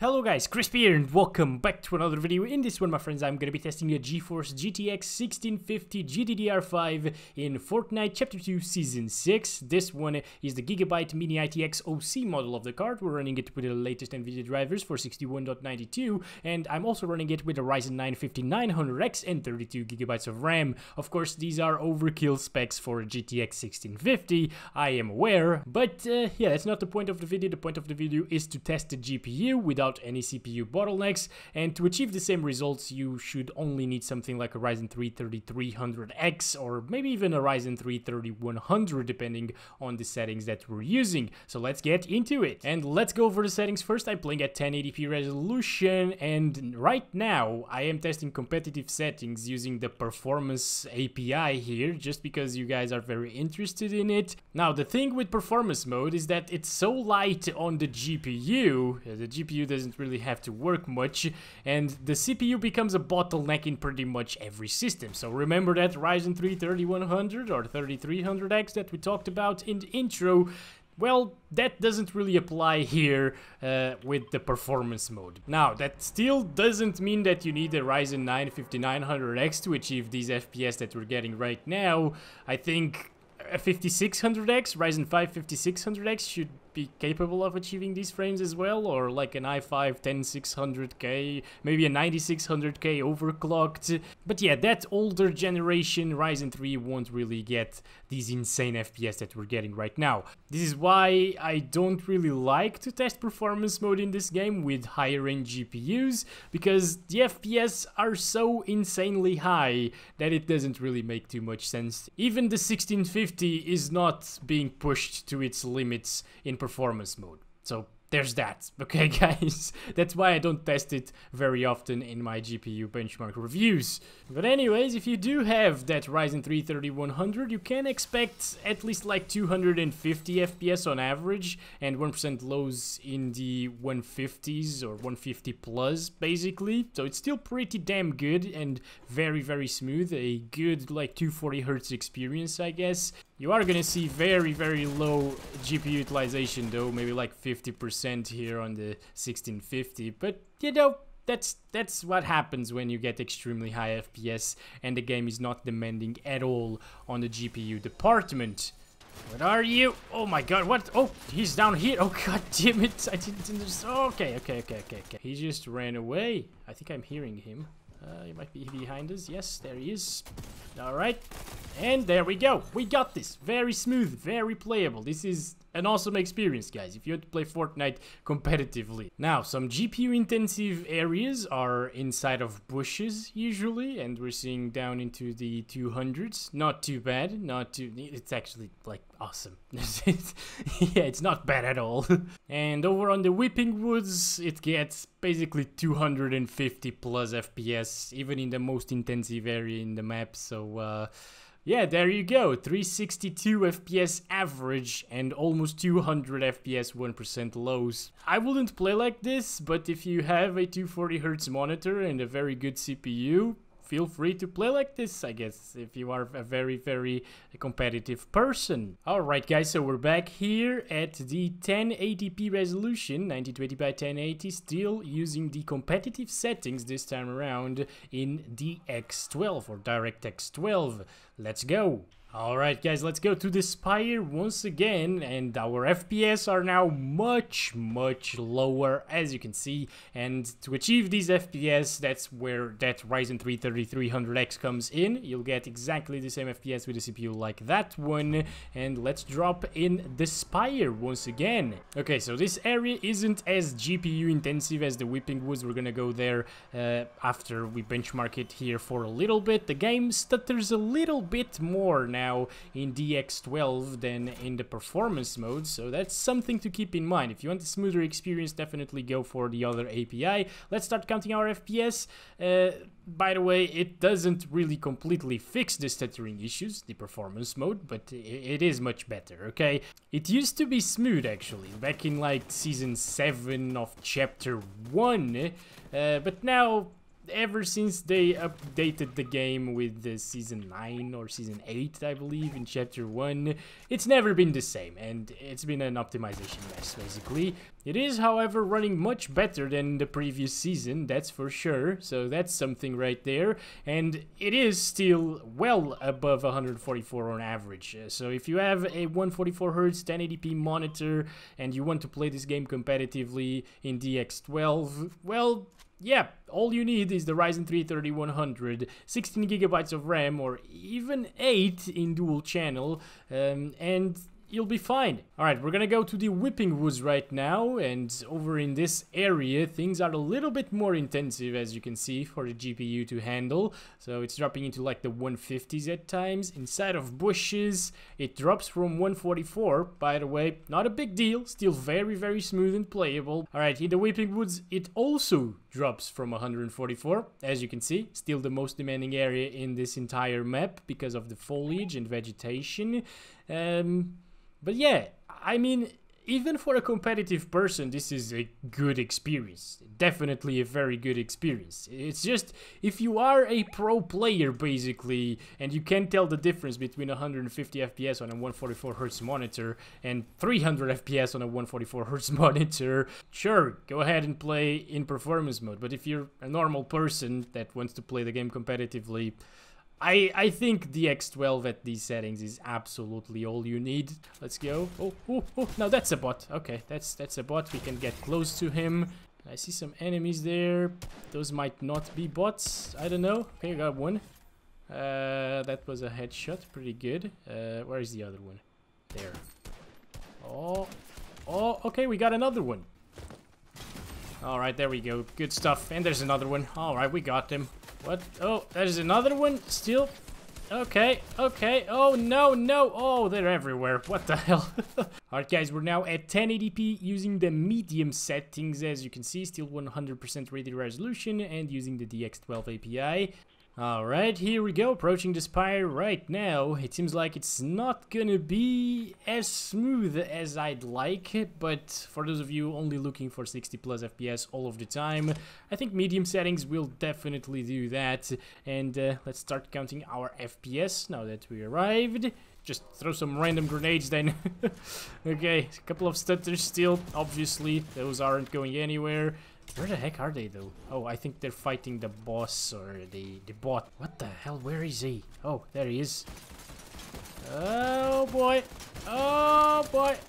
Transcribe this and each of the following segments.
Hello guys, Crispy here and welcome back to another video. In this one, my friends, I'm gonna be testing the GeForce GTX 1650 GDDR5 in Fortnite Chapter 2 Season 6. This one is the Gigabyte Mini ITX OC model of the card. We're running it with the latest Nvidia drivers for 61.92, and I'm also running it with a Ryzen 9 5900X and 32 GB of RAM. Of course, these are overkill specs for a GTX 1650, I am aware, but yeah, that's not the point of the video. The point of the video is to test the GPU without any CPU bottlenecks, and to achieve the same results you should only need something like a Ryzen 3 3300X or maybe even a Ryzen 3 3100 depending on the settings that we're using. So let's get into it and let's go over the settings first. I'm playing at 1080p resolution, and right now I am testing competitive settings using the performance API here just because you guys are very interested in it. Now the thing with performance mode is that it's so light on the GPU, the GPU doesn't really have to work much, and the CPU becomes a bottleneck in pretty much every system. So remember that Ryzen 3 3100 or 3300X that we talked about in the intro? Well, that doesn't really apply here with the performance mode. Now, that still doesn't mean that you need a Ryzen 9 5900X to achieve these FPS that we're getting right now. I think a 5600X, Ryzen 5 5600X should be capable of achieving these frames as well, or like an i5 10600K, maybe a 9600K overclocked. But yeah, that older generation Ryzen 3 won't really get these insane FPS that we're getting right now. This is why I don't really like to test performance mode in this game with higher end GPUs, because the FPS are so insanely high that it doesn't really make too much sense. Even the 1650 is not being pushed to its limits in performance mode. So there's that, okay guys? That's why I don't test it very often in my GPU benchmark reviews. But anyways, if you do have that Ryzen 3 3100, you can expect at least like 250 FPS on average and 1% lows in the 150s or 150 plus basically. So it's still pretty damn good and very smooth, a good like 240 Hz experience, I guess. You are gonna see very low GPU utilization though, maybe like 50% here on the 1650, but you know, that's what happens when you get extremely high FPS and the game is not demanding at all on the GPU department. What are you? Oh my god, what? Oh, he's down here. Oh god damn it, I didn't understand. Okay. He just ran away. I think I'm hearing him. He might be behind us. Yes, there he is. Alright. And there we go. We got this. Very smooth, very playable. This is an awesome experience, guys, if you want to play Fortnite competitively. Now, some GPU intensive areas are inside of bushes usually, and we're seeing down into the 200s. Not too bad, it's actually like awesome. Yeah, it's not bad at all. And over on the Whipping Woods, it gets basically 250 plus FPS, even in the most intensive area in the map, so yeah, there you go, 362 FPS average and almost 200 FPS 1% lows. I wouldn't play like this, but if you have a 240 Hz monitor and a very good CPU, feel free to play like this, I guess, if you are a very competitive person. Alright guys, so we're back here at the 1080p resolution, 1920 by 1080, still using the competitive settings this time around in DX12 or DirectX 12. Let's go. Alright guys, let's go to the Spire once again, and our FPS are now much lower, as you can see, and to achieve these FPS, that's where that Ryzen 3 3300X comes in. You'll get exactly the same FPS with a CPU like that one, and let's drop in the Spire once again. Okay, so this area isn't as GPU intensive as the Whipping Woods. We're gonna go there after we benchmark it here for a little bit. The game stutters a little bit more now in DX12 than in the performance mode, so that's something to keep in mind. If you want a smoother experience, definitely go for the other API. Let's start counting our FPS. By the way, it doesn't really completely fix the stuttering issues, the performance mode, but it is much better, okay? It used to be smooth actually, back in like season 7 of chapter 1, but now ever since they updated the game with the Season 9 or Season 8, I believe, in Chapter 1, it's never been the same, and it's been an optimization mess, basically. It is, however, running much better than the previous season, that's for sure, so that's something right there, and it is still well above 144 on average. So if you have a 144Hz 1080p monitor and you want to play this game competitively in DX12, well, yeah, all you need is the Ryzen 3 3100, 16 gigabytes of RAM, or even 8 in dual channel, and you'll be fine. Alright, we're gonna go to the Whipping Woods right now, and over in this area things are a little bit more intensive, as you can see, for the GPU to handle. So it's dropping into like the 150s at times. Inside of bushes it drops from 144, by the way, not a big deal, still very, very smooth and playable. Alright, in the Whipping Woods it also drops from 144, as you can see, still the most demanding area in this entire map because of the foliage and vegetation. But yeah, I mean, even for a competitive person, this is a good experience. Definitely a very good experience. It's just, if you are a pro player, basically, and you can tell the difference between 150 FPS on a 144Hz monitor and 300 FPS on a 144Hz monitor, sure, go ahead and play in performance mode. But if you're a normal person that wants to play the game competitively, I think the X12 at these settings is absolutely all you need. Let's go. Oh, no, that's a bot. Okay, that's a bot. We can get close to him. I see some enemies there. Those might not be bots. I don't know. Okay, I got one. That was a headshot. Pretty good. Where is the other one? There. Oh, okay, we got another one. Alright, there we go. Good stuff. And there's another one. Alright, we got him. What? Oh, there's another one still. Okay. Oh, no. Oh, they're everywhere. What the hell? Alright, guys, we're now at 1080p using the medium settings. As you can see, still 100% rated resolution and using the DX12 API. Alright, here we go, approaching the spire right now. It seems like it's not gonna be as smooth as I'd like, but for those of you only looking for 60 plus FPS all of the time, I think medium settings will definitely do that. And let's start counting our FPS now that we arrived. Just throw some random grenades then. Okay, a couple of stutters still, obviously, those aren't going anywhere. Where the heck are they though? Oh, I think they're fighting the boss or the bot. What the hell? Where is he? Oh, there he is. Oh boy.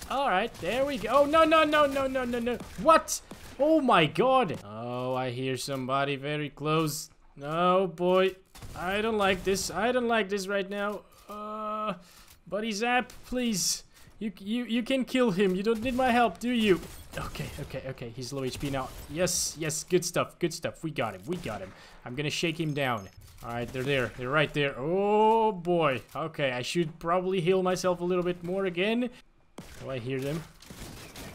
Alright, there we go. Oh, no. What? Oh my god. Oh, I hear somebody very close. Oh boy. I don't like this. I don't like this right now. Buddy Zap, please. You can kill him. You don't need my help, do you? Okay. He's low HP now. Yes. Good stuff. We got him. I'm gonna shake him down. Alright, they're there. They're right there. Oh boy. Okay, I should probably heal myself a little bit more again. Oh, I hear them.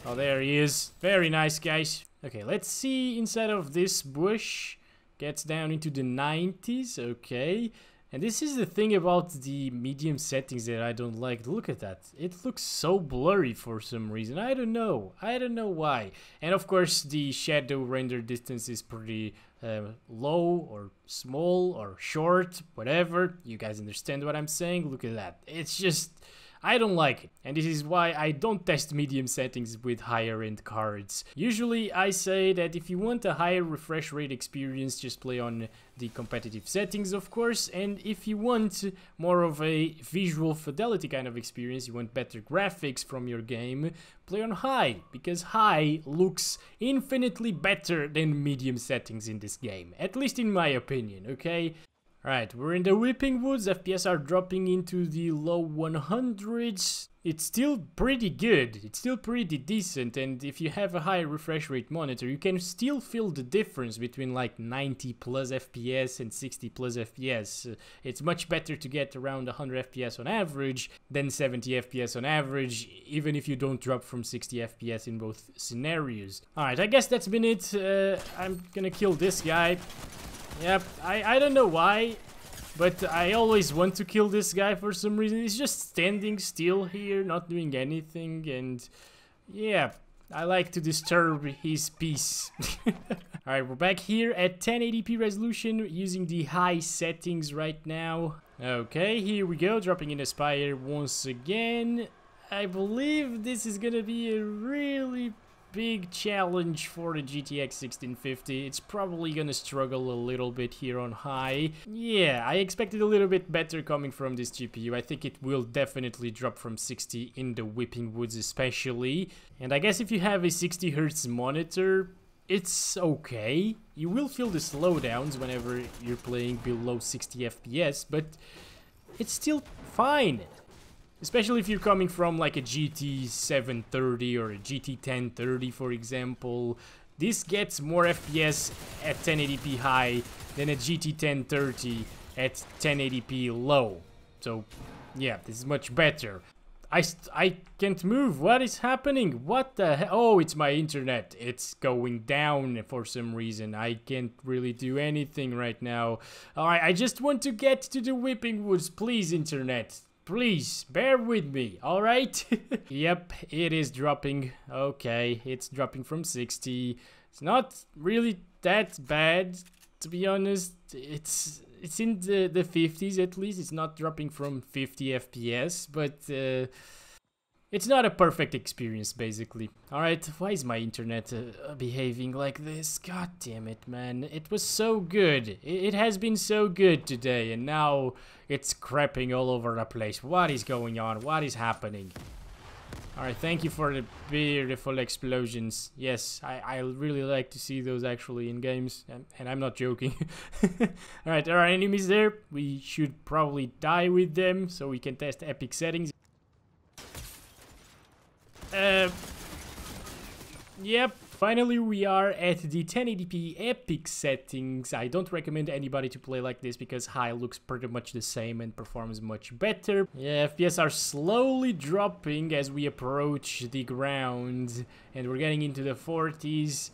Oh, there he is. Very nice, guys. Okay, let's see inside of this bush. Gets down into the 90s. Okay. And this is the thing about the medium settings that I don't like. Look at that. It looks so blurry for some reason. I don't know why. And of course, the shadow render distance is pretty low or small or short, whatever. You guys understand what I'm saying? Look at that. It's just, I don't like it. And this is why I don't test medium settings with higher end cards. Usually I say that if you want a higher refresh rate experience, just play on the competitive settings, of course. And if you want more of a visual fidelity kind of experience, you want better graphics from your game, play on high, because high looks infinitely better than medium settings in this game. At least in my opinion, okay? Right, we're in the Whipping Woods. FPS are dropping into the low 100s. It's still pretty good. It's still pretty decent. And if you have a higher refresh rate monitor, you can still feel the difference between like 90 plus FPS and 60 plus FPS. It's much better to get around 100 FPS on average than 70 FPS on average, even if you don't drop from 60 FPS in both scenarios. Alright, I guess that's been it. I'm gonna kill this guy. Yep, I don't know why, but I always want to kill this guy for some reason. He's just standing still here, not doing anything, and yeah, I like to disturb his peace. Alright, we're back here at 1080p resolution using the high settings right now. Okay, here we go, dropping in Aspire once again. I believe this is gonna be a really big challenge for the GTX 1650. It's probably gonna struggle a little bit here on high. Yeah, I expected a little bit better coming from this GPU. I think it will definitely drop from 60 in the whipping woods especially. And I guess if you have a 60Hz monitor, it's okay. You will feel the slowdowns whenever you're playing below 60 FPS, but it's still fine. Especially if you're coming from like a GT 730 or a GT 1030, for example. This gets more FPS at 1080p high than a GT 1030 at 1080p low. So yeah, this is much better. I can't move. What is happening? What the hell? Oh, it's my internet. It's going down for some reason. I can't really do anything right now. Alright, I just want to get to the whipping woods. Please, internet. Please, bear with me, alright? Yep, it is dropping. Okay, it's dropping from 60. It's not really that bad, to be honest. It's in the 50s at least. It's not dropping from 50 FPS, but it's not a perfect experience, basically. Alright, why is my internet behaving like this? God damn it, man. It was so good. It has been so good today, and now it's crapping all over the place. What is going on? What is happening? Alright, thank you for the beautiful explosions. Yes, I really like to see those actually in games, and I'm not joking. Alright, there are enemies there. We should probably die with them, so we can test epic settings. Yep. Finally, we are at the 1080p epic settings. I don't recommend anybody to play like this because high looks pretty much the same and performs much better. Yeah, FPS are slowly dropping as we approach the ground, and we're getting into the 40s.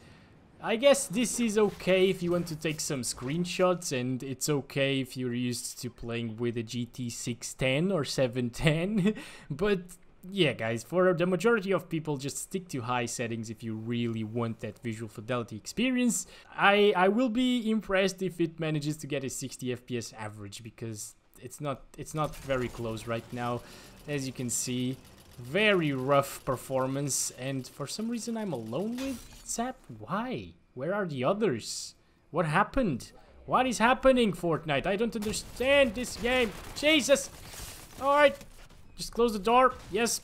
I guess this is okay if you want to take some screenshots, and it's okay if you're used to playing with a GT 610 or 710, but yeah, guys, for the majority of people, just stick to high settings if you really want that visual fidelity experience. I will be impressed if it manages to get a 60 FPS average, because it's not very close right now. As you can see, very rough performance, and for some reason I'm alone with Zap. Why? Where are the others? What happened? What is happening, Fortnite? I don't understand this game. Jesus! Alright. Just close the door. Yes.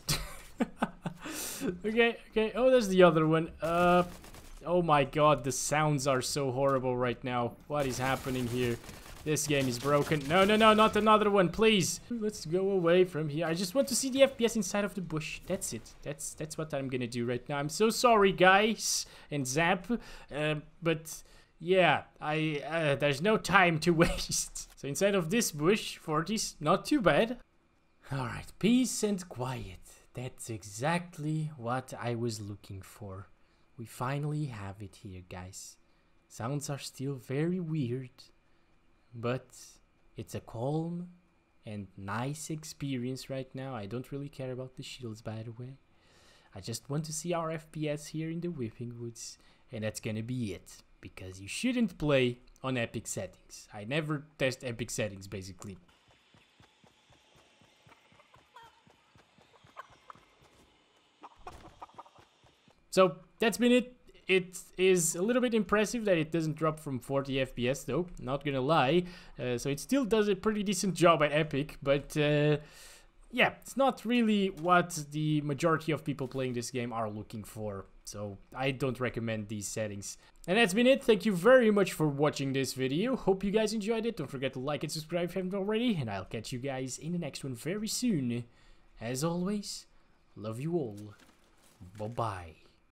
Okay. Oh, there's the other one. Oh my god, the sounds are so horrible right now. What is happening here? This game is broken. No, not another one, please. Let's go away from here. I just want to see the FPS inside of the bush. That's it. That's what I'm gonna do right now. I'm so sorry, guys and Zap. But yeah, there's no time to waste. So inside of this bush, 40s, not too bad. Alright, peace and quiet. That's exactly what I was looking for. We finally have it here, guys. Sounds are still very weird, but it's a calm and nice experience right now. I don't really care about the shields, by the way. I just want to see our FPS here in the whipping woods, and that's gonna be it, because you shouldn't play on epic settings. I never test epic settings, basically. So that's been it. It is a little bit impressive that it doesn't drop from 40 FPS though, not gonna lie. So it still does a pretty decent job at epic, but yeah, it's not really what the majority of people playing this game are looking for. So I don't recommend these settings. And that's been it. Thank you very much for watching this video. Hope you guys enjoyed it. Don't forget to like and subscribe if you haven't already, and I'll catch you guys in the next one very soon. As always, love you all. Bye-bye.